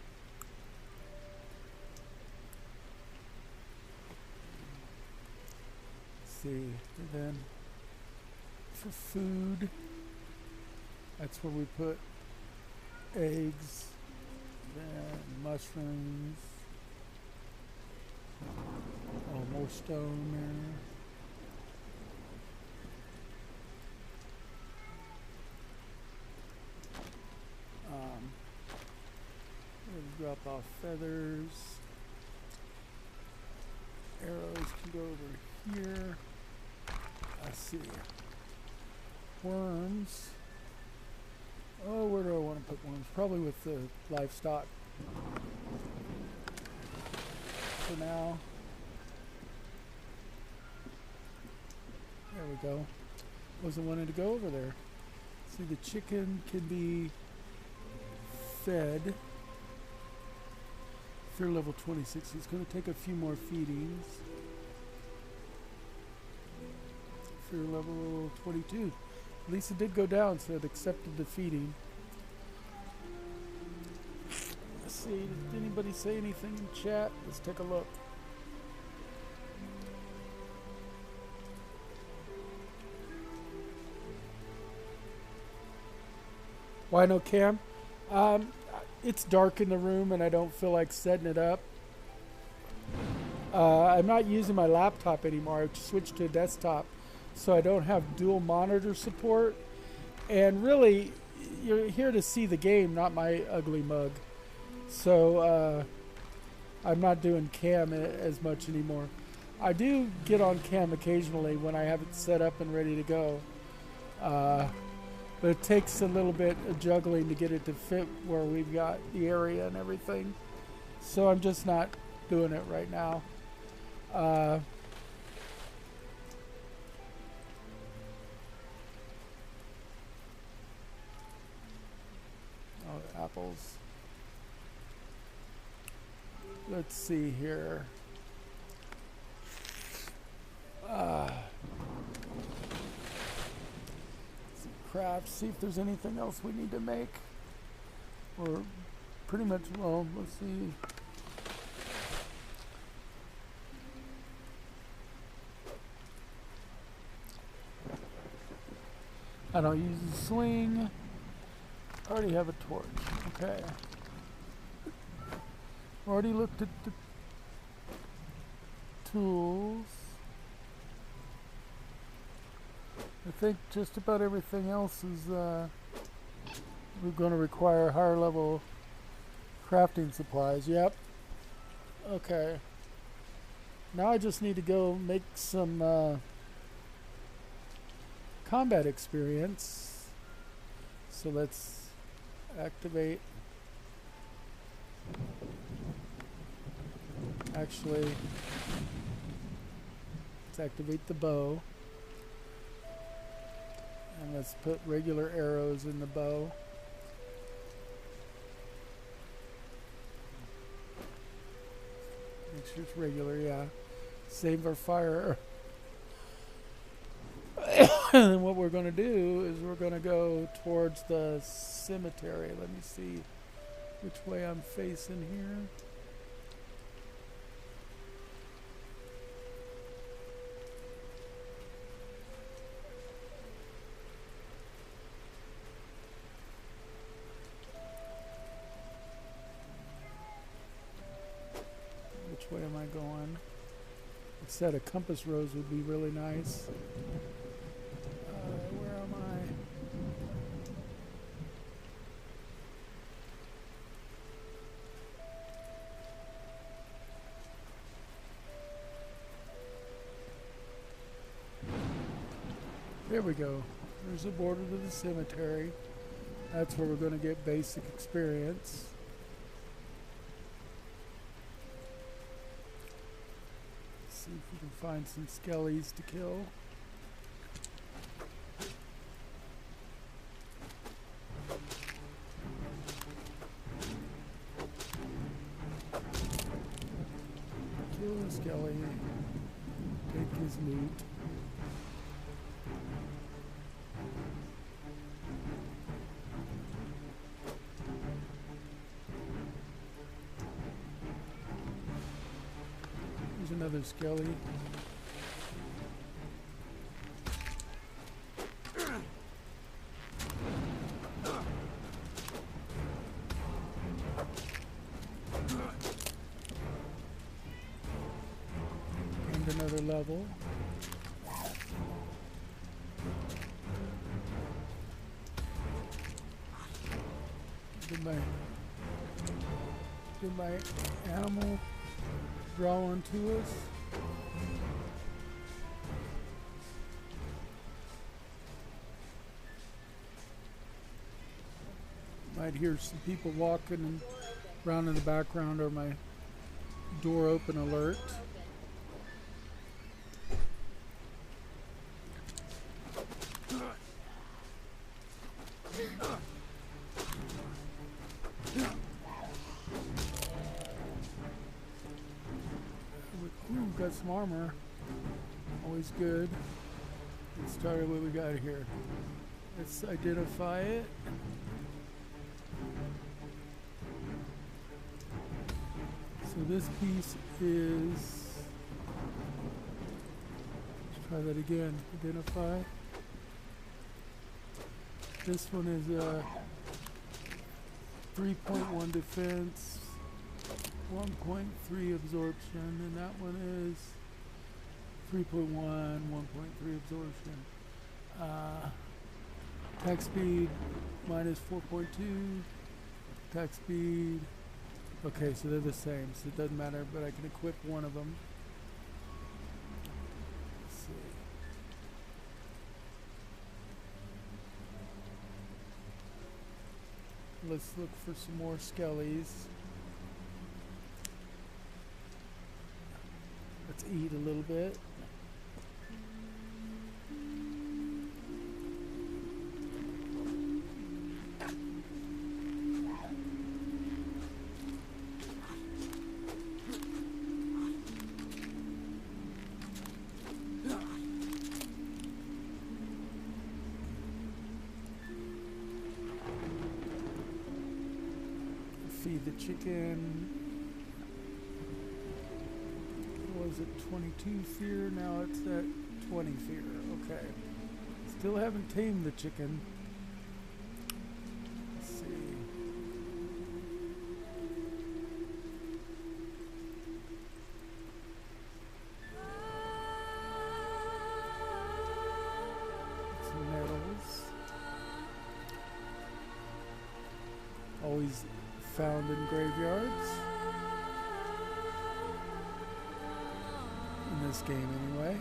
Let's see, and then for food, that's where we put eggs, then mushrooms. Oh, more stone there. We'll drop off feathers. Arrows can go over here. I see. Worms. Oh, where do I want to put worms? Probably with the livestock. For now. There we go. Wasn't wanting to go over there. See, the chicken can be fed. Fear level 26. It's going to take a few more feedings. Fear level 22. At least it did go down, so it accepted the feeding. Let's see, did anybody say anything in chat? Let's take a look. Why no cam? It's dark in the room and I don't feel like setting it up. I'm not using my laptop anymore. I switched to a desktop, so I don't have dual monitor support. And really, you're here to see the game, not my ugly mug. So I'm not doing cam as much anymore. I do get on cam occasionally when I have it set up and ready to go. But it takes a little bit of juggling to get it to fit where we've got the area and everything. So I'm just not doing it right now. Oh, apples. Let's see here. Craft, see if there's anything else we need to make. Or pretty much, well, let's see. I don't use a sling. I already have a torch. Okay. Already looked at the tools. I think just about everything else is we're going to require higher level crafting supplies. Yep. Okay. Now I just need to go make some combat experience. So let's activate. Actually, let's activate the bow. And let's put regular arrows in the bow. Make sure it's regular, yeah. Save our fire. And then what we're going to do is we're going to go towards the cemetery. Let me see which way I'm facing here. Which way am I going? It said a compass rose would be really nice. Where am I? There we go. There's the border to the cemetery. That's where we're going to get basic experience. See if we can find some skellies to kill. Kill Kill the skelly. Take his loot. There's another skelly. Another level. Did my animal draw onto us? Might hear some people walking around in the background, or my door open alert. Ooh, got some armor. Always good. Let's start with what we got here. Let's identify it. So this piece is, let's try that again. Identify. This one is a 3.1 defense, 1.3 absorption, and that one is 3.1, 1.3 absorption. Attack speed minus 4.2. Attack speed. Okay, so they're the same, so it doesn't matter, but I can equip one of them. Let's see. Let's look for some more skellies. Let's eat a little bit. Feed the chicken. What was it, 22 fear? Now it's at 20 fear. Okay. Still haven't tamed the chicken. Let's see. Some nettles. Always found in graveyards. In this game, anyway.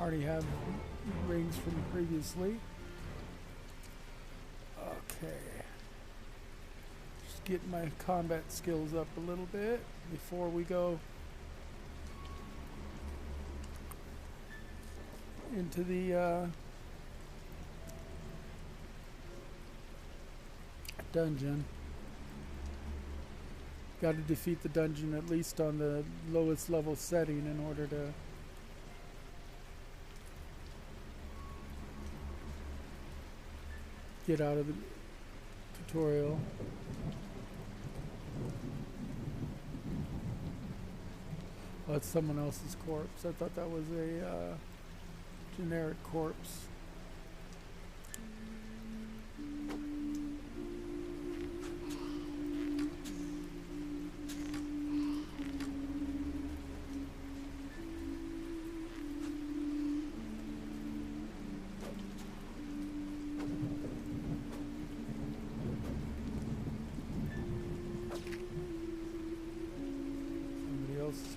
Already have rings from previously. Okay. Just get my combat skills up a little bit before we go into the dungeon. Got to defeat the dungeon at least on the lowest level setting in order to get out of the tutorial. Oh, it's someone else's corpse. I thought that was a generic corpse.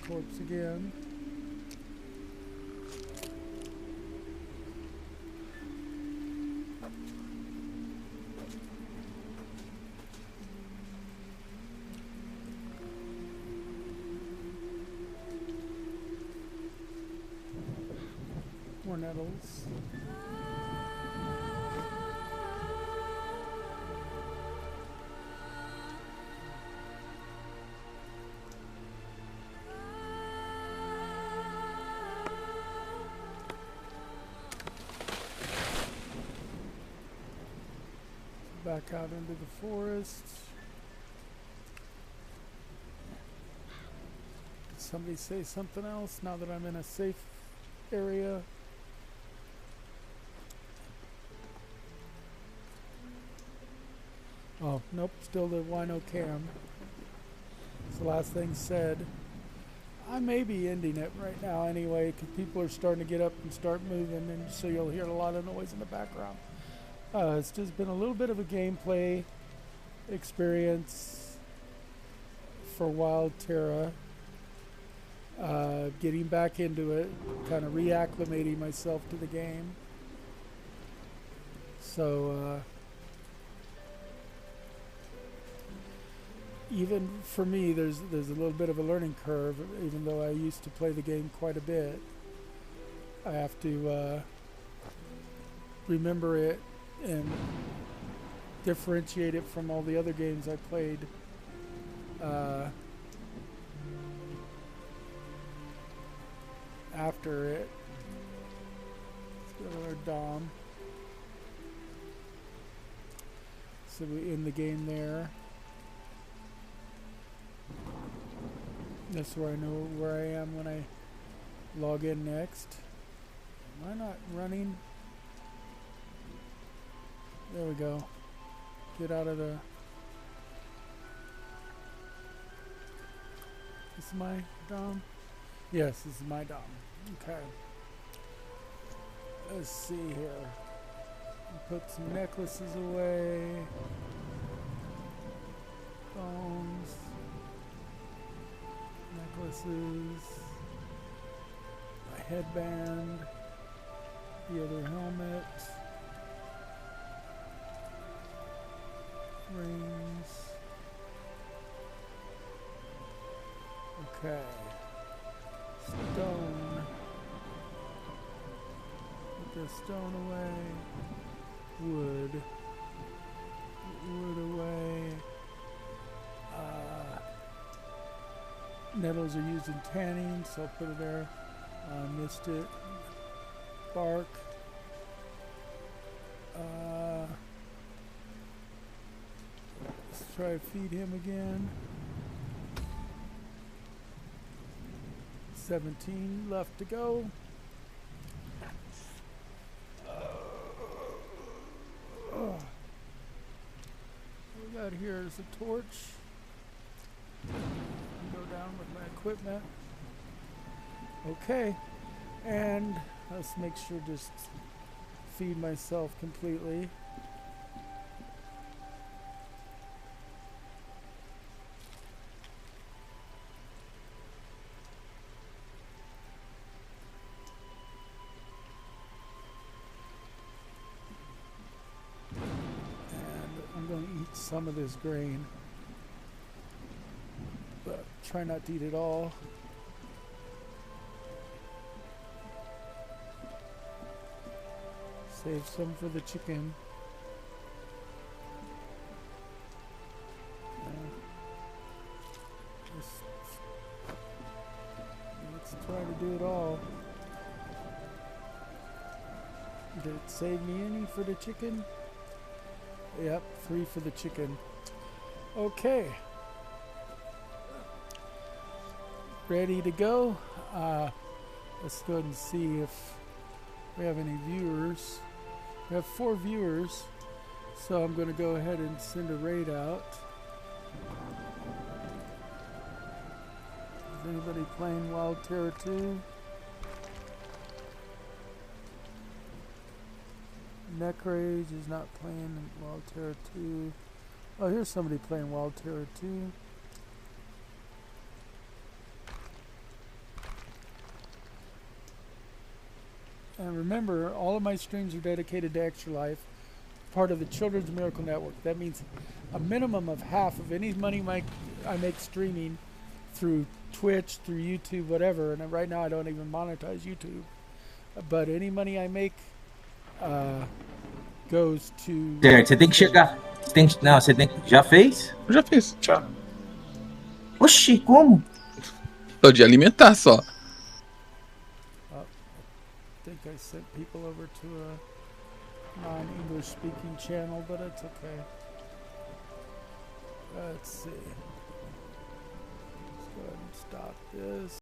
corpse again. More nettles. Back out into the forest. Did somebody say something else now that I'm in a safe area? Oh, nope, still the wino cam. It's the last thing said. I may be ending it right now anyway, because people are starting to get up and start moving, and so you'll hear a lot of noise in the background. It's just been a little bit of a gameplay experience for Wild Terra. Getting back into it, kind of reacclimating myself to the game. So, even for me, there's a little bit of a learning curve, even though I used to play the game quite a bit. I have to remember it and differentiate it from all the other games I played. After it. Let's go to our Dom. So we end the game there. That's where I know where I am when I log in next. Am I not running? There we go. Get out of the... This is my Dom? Yes, this is my Dom. Okay. Let's see here. Put some necklaces away. Bones. Necklaces. My headband. The other helmet. Rings. Okay. Stone. Put the stone away. Wood. Wood away. Nettles are used in tanning, so I'll put it there. Missed it. Bark. Let's try to feed him again. 17 left to go. What we got here is a torch. Go down with my equipment. Okay, and let's make sure just feed myself completely. Some of this grain, but try not to eat it all. Save some for the chicken. Let's try to do it all. Did it save me any for the chicken? Yep, 3 for the chicken. Okay. Ready to go. Let's go ahead and see if we have any viewers. We have 4 viewers, so I'm going to go ahead and send a raid out. Is anybody playing Wild Terra 2? Necrage is not playing Wild Terra 2. Oh, here's somebody playing Wild Terra 2. And remember, all of my streams are dedicated to Extra Life, part of the Children's Miracle Network. That means a minimum of half of any money I make streaming through Twitch, through YouTube, whatever. And right now I don't even monetize YouTube. But any money I make goes to... Certo, você tem que chegar. Não, você tem que. Já fez? Eu já fiz. Já. Oxi, como? Tô de alimentar só. I think I sent people over to a non-English speaking channel, but it's okay. Let's see. Let's go ahead and stop this.